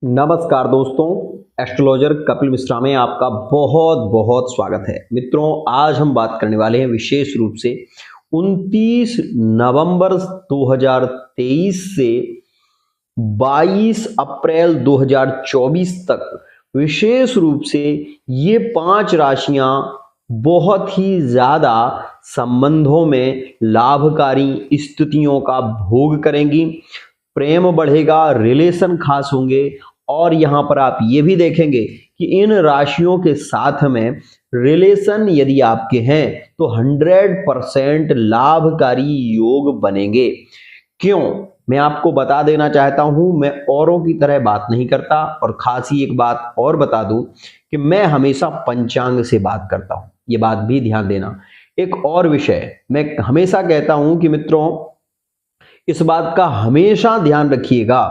नमस्कार दोस्तों, एस्ट्रोलॉजर कपिल मिश्रा में आपका बहुत बहुत स्वागत है। मित्रों, आज हम बात करने वाले हैं विशेष रूप से 29 नवंबर 2023 से 22 अप्रैल 2024 तक विशेष रूप से ये 5 राशियां बहुत ही ज्यादा संबंधों में लाभकारी स्थितियों का भोग करेंगी। प्रेम बढ़ेगा, रिलेशन खास होंगे और यहां पर आप ये भी देखेंगे कि इन राशियों के साथ में रिलेशन यदि आपके हैं तो 100% लाभकारी योग बनेंगे। क्यों? मैं आपको बता देना चाहता हूं, मैं औरों की तरह बात नहीं करता। और खास ही एक बात और बता दूं कि मैं हमेशा पंचांग से बात करता हूं, ये बात भी ध्यान देना। एक और विषय मैं हमेशा कहता हूं कि मित्रों, इस बात का हमेशा ध्यान रखिएगा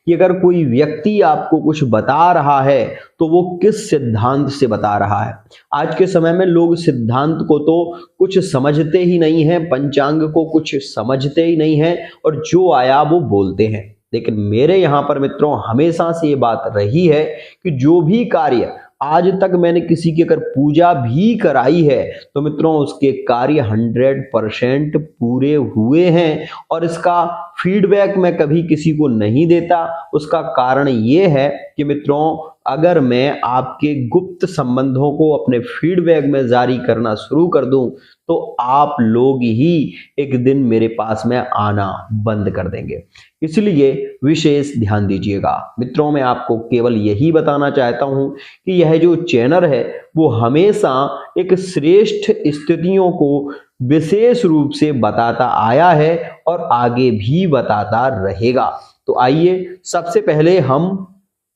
कि अगर कोई व्यक्ति आपको कुछ बता रहा है तो वो किस सिद्धांत से बता रहा है। आज के समय में लोग सिद्धांत को तो कुछ समझते ही नहीं हैं, पंचांग को कुछ समझते ही नहीं हैं और जो आया वो बोलते हैं। लेकिन मेरे यहाँ पर मित्रों हमेशा से ये बात रही है कि जो भी कार्य आज तक मैंने किसी की अगर पूजा भी कराई है तो मित्रों उसके कार्य 100% पूरे हुए हैं। और इसका फीडबैक मैं कभी किसी को नहीं देता। उसका कारण ये है कि मित्रों, अगर मैं आपके गुप्त संबंधों को अपने फीडबैक में जारी करना शुरू कर दूं तो आप लोग ही एक दिन मेरे पास में आना बंद कर देंगे। इसलिए विशेष ध्यान दीजिएगा। मित्रों, मैं आपको केवल यही बताना चाहता हूं कि यह जो चैनल है वो हमेशा एक श्रेष्ठ स्थितियों को विशेष रूप से बताता आया है और आगे भी बताता रहेगा। तो आइए सबसे पहले हम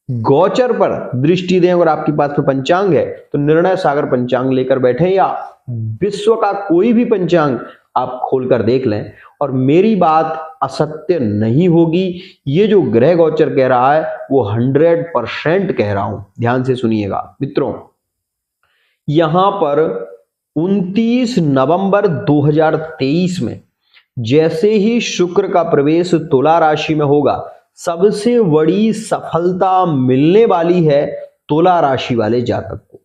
गोचर पर दृष्टि दें। अगर आपके पास में पंचांग है तो निर्णय सागर पंचांग लेकर बैठे या विश्व का कोई भी पंचांग आप खोलकर देख लें और मेरी बात असत्य नहीं होगी। ये जो ग्रह गोचर कह रहा है वो 100% कह रहा हूं। ध्यान से सुनिएगा मित्रों, यहां पर 29 नवंबर 2023 में जैसे ही शुक्र का प्रवेश तुला राशि में होगा, सबसे बड़ी सफलता मिलने वाली है तुला राशि वाले जातक को।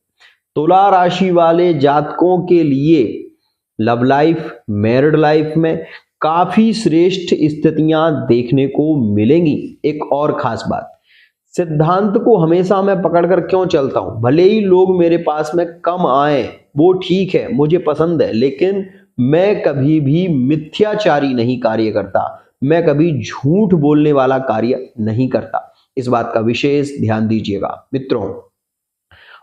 तुला राशि वाले जातकों के लिए लव लाइफ, मैरिड लाइफ में काफी श्रेष्ठ स्थितियां देखने को मिलेंगी। एक और खास बात, सिद्धांत को हमेशा मैं पकड़कर क्यों चलता हूं, भले ही लोग मेरे पास में कम आए वो ठीक है, मुझे पसंद है, लेकिन मैं कभी भी मिथ्याचारी नहीं कार्य करता, मैं कभी झूठ बोलने वाला कार्य नहीं करता। इस बात का विशेष ध्यान दीजिएगा। मित्रों,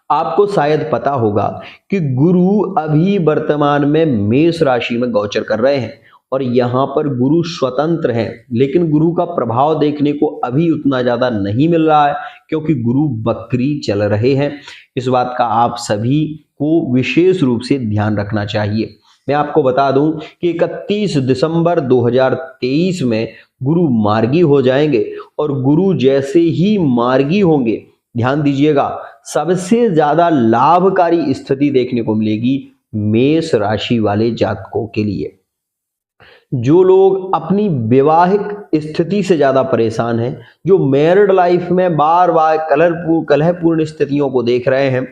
आपको शायद पता होगा कि गुरु अभी वर्तमान में मेष राशि में गोचर कर रहे हैं और यहाँ पर गुरु स्वतंत्र हैं, लेकिन गुरु का प्रभाव देखने को अभी उतना ज्यादा नहीं मिल रहा है क्योंकि गुरु वक्री चल रहे हैं। इस बात का आप सभी को विशेष रूप से ध्यान रखना चाहिए। मैं आपको बता दूं कि 31 दिसंबर 2023 में गुरु मार्गी हो जाएंगे और गुरु जैसे ही मार्गी होंगे, ध्यान दीजिएगा, सबसे ज्यादा लाभकारी स्थिति देखने को मिलेगी मेष राशि वाले जातकों के लिए। जो लोग अपनी वैवाहिक स्थिति से ज्यादा परेशान हैं, जो मैरिड लाइफ में बार बार कलहपूर्ण स्थितियों को देख रहे हैं,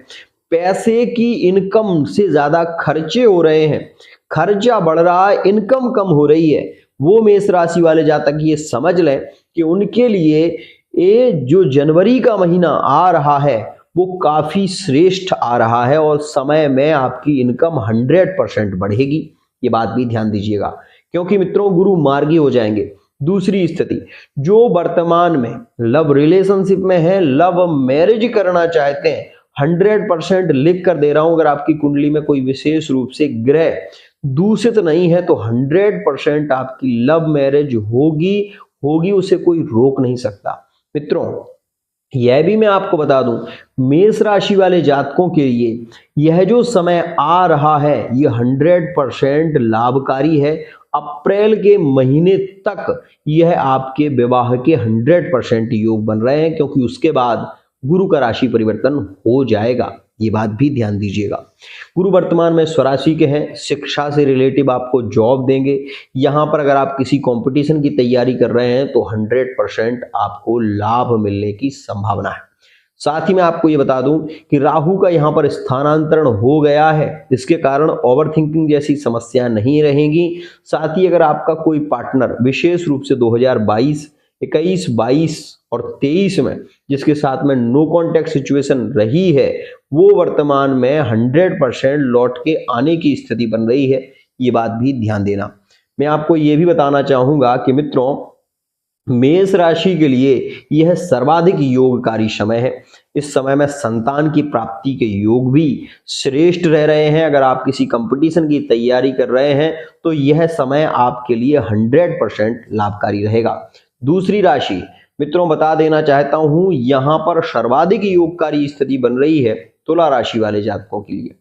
पैसे की इनकम से ज्यादा खर्चे हो रहे हैं, खर्चा बढ़ रहा है, इनकम कम हो रही है, वो मेष राशि वाले जातक ये समझ लें कि उनके लिए ये जो जनवरी का महीना आ रहा है वो काफी श्रेष्ठ आ रहा है और समय में आपकी इनकम 100% बढ़ेगी। ये बात भी ध्यान दीजिएगा क्योंकि मित्रों गुरु मार्गी हो जाएंगे। दूसरी स्थिति, जो वर्तमान में लव रिलेशनशिप में है, लव मैरिज करना चाहते हैं, 100% लिख कर दे रहा हूं, अगर आपकी कुंडली में कोई विशेष रूप से ग्रह दूषित नहीं है तो 100% आपकी लव मैरिज होगी, उसे कोई रोक नहीं सकता। मित्रों, यह भी मैं आपको बता दूं, मेष राशि वाले जातकों के लिए यह जो समय आ रहा है ये 100% लाभकारी है। अप्रैल के महीने तक यह आपके विवाह के 100% योग बन रहे हैं क्योंकि उसके बाद गुरु का राशि परिवर्तन हो जाएगा। ये बात भी ध्यान दीजिएगा। गुरु वर्तमान में स्वराशि के हैं, शिक्षा से रिलेटिव आपको जॉब देंगे। यहाँ पर अगर आप किसी कंपटीशन की तैयारी कर रहे हैं तो 100% आपको लाभ मिलने की संभावना है। साथ ही मैं आपको ये बता दूं कि राहु का यहाँ पर स्थानांतरण हो गया है, इसके कारण ओवर थिंकिंग जैसी समस्या नहीं रहेंगी। साथ ही अगर आपका कोई पार्टनर विशेष रूप से 2022, 21, 22 और 23 में जिसके साथ में नो कॉन्टैक्ट सिचुएशन रही है, वो वर्तमान में 100% लौट के आने की स्थिति बन रही है, ये बात भी ध्यान देना। मैं आपको ये भी बताना चाहूंगा कि मित्रों, मेष राशि के लिए यह सर्वाधिक योगकारी समय है। इस समय में संतान की प्राप्ति के योग भी श्रेष्ठ रह रहे हैं। अगर आप किसी कंपटीशन की तैयारी कर रहे हैं तो यह समय आपके लिए 100% लाभकारी रहेगा। दूसरी राशि मित्रों, बता देना चाहता हूं, यहां पर सर्वाधिक योगकारी स्थिति बन रही है तुला राशि वाले जातकों के लिए।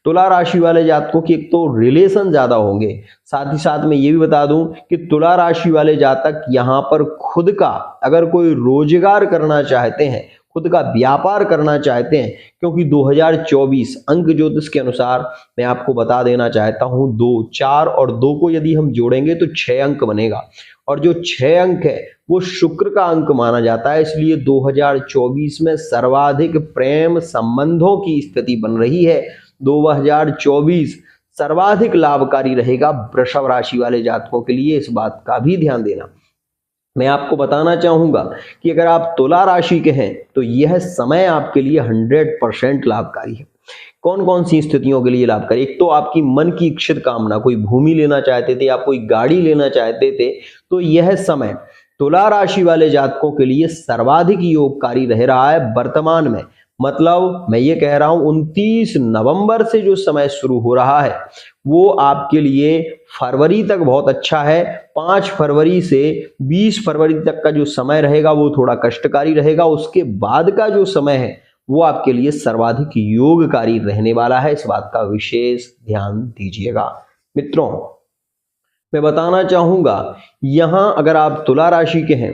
तुला राशि वाले जातकों की एक तो रिलेशन ज्यादा होंगे, साथ ही साथ मैं ये भी बता दूं कि तुला राशि वाले जातक यहाँ पर खुद का अगर कोई रोजगार करना चाहते हैं, खुद का व्यापार करना चाहते हैं, क्योंकि 2024 अंक ज्योतिष के अनुसार मैं आपको बता देना चाहता हूं 2, 4 और 2 को यदि हम जोड़ेंगे तो 6 अंक बनेगा, और जो 6 अंक है वो शुक्र का अंक माना जाता है। इसलिए 2024 में सर्वाधिक प्रेम संबंधों की स्थिति बन रही है। 2024 सर्वाधिक लाभकारी रहेगा वृषभ राशि वाले जातकों के लिए, इस बात का भी ध्यान देना। मैं आपको बताना चाहूंगा कि अगर आप तुला राशि के हैं तो यह समय आपके लिए 100% लाभकारी है। कौन कौन सी स्थितियों के लिए लाभकारी? एक तो आपकी मन की इच्छित कामना, कोई भूमि लेना चाहते थे, आप कोई गाड़ी लेना चाहते थे, तो यह समय तुला राशि वाले जातकों के लिए सर्वाधिक योगकारी रह रहा है वर्तमान में। मतलब मैं ये कह रहा हूं 29 नवंबर से जो समय शुरू हो रहा है वो आपके लिए फरवरी तक बहुत अच्छा है। 5 फरवरी से 20 फरवरी तक का जो समय रहेगा वो थोड़ा कष्टकारी रहेगा। उसके बाद का जो समय है वो आपके लिए सर्वाधिक योगकारी रहने वाला है, इस बात का विशेष ध्यान दीजिएगा। मित्रों, मैं बताना चाहूंगा, यहां अगर आप तुला राशि के हैं,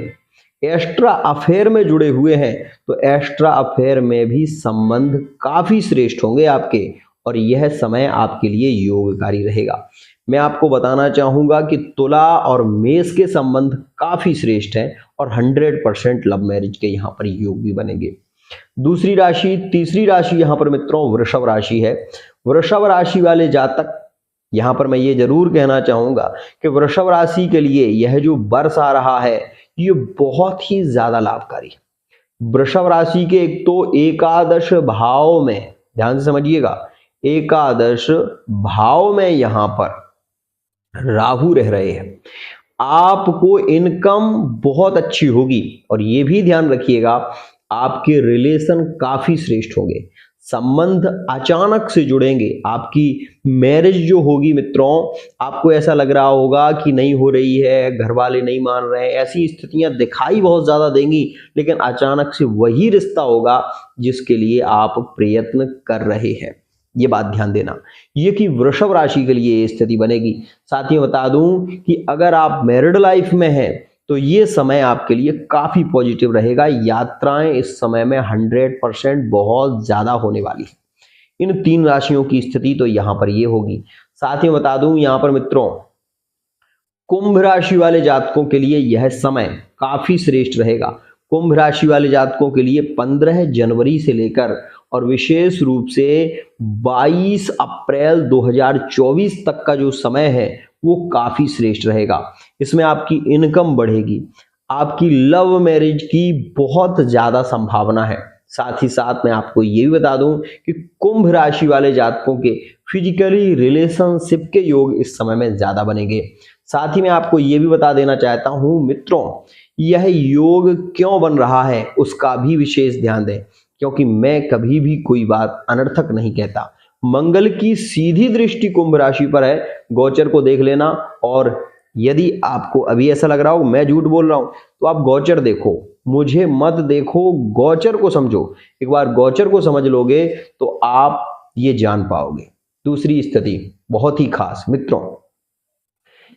एक्स्ट्रा अफेयर में जुड़े हुए हैं, तो एक्स्ट्रा अफेयर में भी संबंध काफी श्रेष्ठ होंगे आपके, और यह समय आपके लिए योगकारी रहेगा। मैं आपको बताना चाहूंगा कि तुला और मेष के संबंध काफी श्रेष्ठ हैं और 100% लव मैरिज के यहाँ पर योग भी बनेंगे। दूसरी राशि, तीसरी राशि यहाँ पर मित्रों वृषभ राशि है। वृषभ राशि वाले जातक, यहाँ पर मैं ये जरूर कहना चाहूंगा कि वृषभ राशि के लिए यह जो वर्ष आ रहा है ये बहुत ही ज्यादा लाभकारी है। वृषभ राशि के एक तो एकादश भाव में, ध्यान से समझिएगा, एकादश भाव में यहां पर राहु रह रहे हैं। आपको इनकम बहुत अच्छी होगी, और ये भी ध्यान रखिएगा आपके रिलेशन काफी श्रेष्ठ होंगे, संबंध अचानक से जुड़ेंगे। आपकी मैरिज जो होगी मित्रों, आपको ऐसा लग रहा होगा कि नहीं हो रही है, घर वाले नहीं मान रहे हैं, ऐसी स्थितियां दिखाई बहुत ज्यादा देंगी, लेकिन अचानक से वही रिश्ता होगा जिसके लिए आप प्रयत्न कर रहे हैं। ये बात ध्यान देना, ये कि वृषभ राशि के लिए ये स्थिति बनेगी। साथ ही बता दूं कि अगर आप मैरिड लाइफ में हैं तो ये समय आपके लिए काफी पॉजिटिव रहेगा। यात्राएं इस समय में 100% बहुत ज्यादा होने वाली है। इन 3 राशियों की स्थिति तो यहां पर ये होगी। साथ ही बता दूं यहां पर मित्रों, कुंभ राशि वाले जातकों के लिए यह समय काफी श्रेष्ठ रहेगा। कुंभ राशि वाले जातकों के लिए 15 जनवरी से लेकर और विशेष रूप से 22 अप्रैल 2024 तक का जो समय है वो काफी श्रेष्ठ रहेगा। इसमें आपकी इनकम बढ़ेगी, आपकी लव मैरिज की बहुत ज्यादा संभावना है। साथ ही साथ मैं आपको ये भी बता दूं कि कुंभ राशि वाले जातकों के फिजिकली रिलेशनशिप के योग इस समय में ज्यादा बनेंगे। साथ ही मैं आपको ये भी बता देना चाहता हूं मित्रों, यह योग क्यों बन रहा है उसका भी विशेष ध्यान दें, क्योंकि मैं कभी भी कोई बात अनर्थक नहीं कहता। मंगल की सीधी दृष्टि कुंभ राशि पर है, गोचर को देख लेना। और यदि आपको अभी ऐसा लग रहा हो मैं झूठ बोल रहा हूं तो आप गोचर देखो, मुझे मत देखो, गोचर को समझो। एक बार गोचर को समझ लोगे तो आप ये जान पाओगे। दूसरी स्थिति बहुत ही खास मित्रों,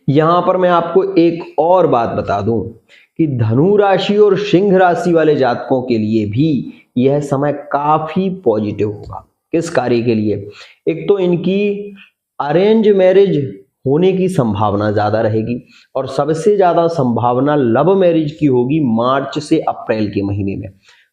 यहां पर मैं आपको एक और बात बता दूं कि धनु राशि और सिंह राशि वाले जातकों के लिए भी यह समय काफी पॉजिटिव होगा। किस कार्य के लिए? एक तो इनकी अरेंज मैरिज होने की संभावना ज्यादा रहेगी और सबसे ज्यादा संभावना लव मैरिज की होगी मार्च से अप्रैल के महीने में।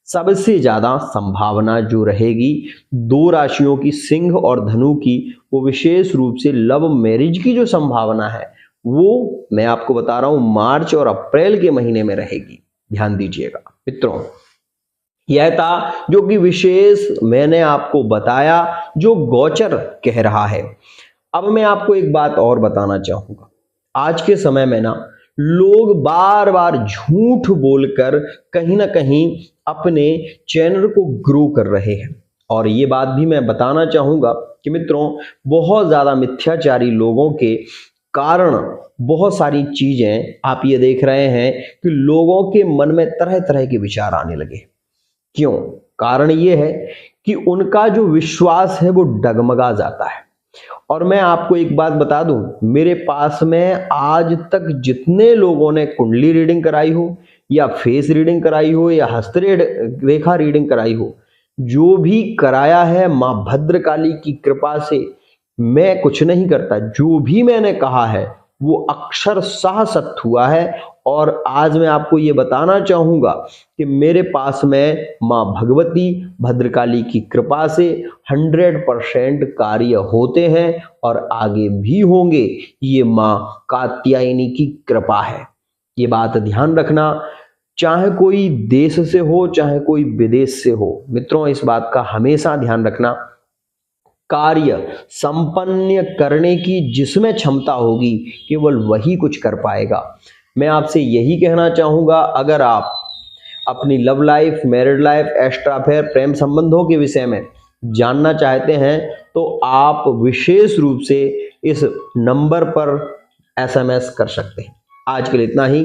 सबसे ज्यादा संभावना जो रहेगी दो राशियों की, सिंह और धनु की, वो विशेष रूप से लव मैरिज की जो संभावना है वो मैं आपको बता रहा हूं मार्च और अप्रैल के महीने में रहेगी। ध्यान दीजिएगा मित्रों, यह था जो कि विशेष मैंने आपको बताया जो गोचर कह रहा है। अब मैं आपको एक बात और बताना चाहूंगा। आज के समय में ना लोग बार बार झूठ बोलकर कहीं ना कहीं अपने चैनल को ग्रो कर रहे हैं, और ये बात भी मैं बताना चाहूंगा कि मित्रों बहुत ज्यादा मिथ्याचारी लोगों के कारण बहुत सारी चीजें आप ये देख रहे हैं कि लोगों के मन में तरह तरह के विचार आने लगे। क्यों? कारण ये है कि उनका जो विश्वास है वो डगमगा जाता है। और मैं आपको एक बात बता दूं, मेरे पास में आज तक जितने लोगों ने कुंडली रीडिंग कराई हो या फेस रीडिंग कराई हो या हस्त रेखा रीडिंग कराई हो, जो भी कराया है मां भद्रकाली की कृपा से, मैं कुछ नहीं करता, जो भी मैंने कहा है वो अक्षरशः सत्य हुआ है। और आज मैं आपको ये बताना चाहूंगा कि मेरे पास में मां भगवती भद्रकाली की कृपा से 100% कार्य होते हैं और आगे भी होंगे। ये मां कात्यायनी की कृपा है, ये बात ध्यान रखना। चाहे कोई देश से हो चाहे कोई विदेश से हो, मित्रों इस बात का हमेशा ध्यान रखना, कार्य संपन्न करने की जिसमें क्षमता होगी केवल वही कुछ कर पाएगा। मैं आपसे यही कहना चाहूंगा, अगर आप अपनी love life, married life, extra affair, प्रेम संबंधों के विषय में जानना चाहते हैं तो आप विशेष रूप से इस नंबर पर SMS कर सकते हैं। आज के लिए इतना ही।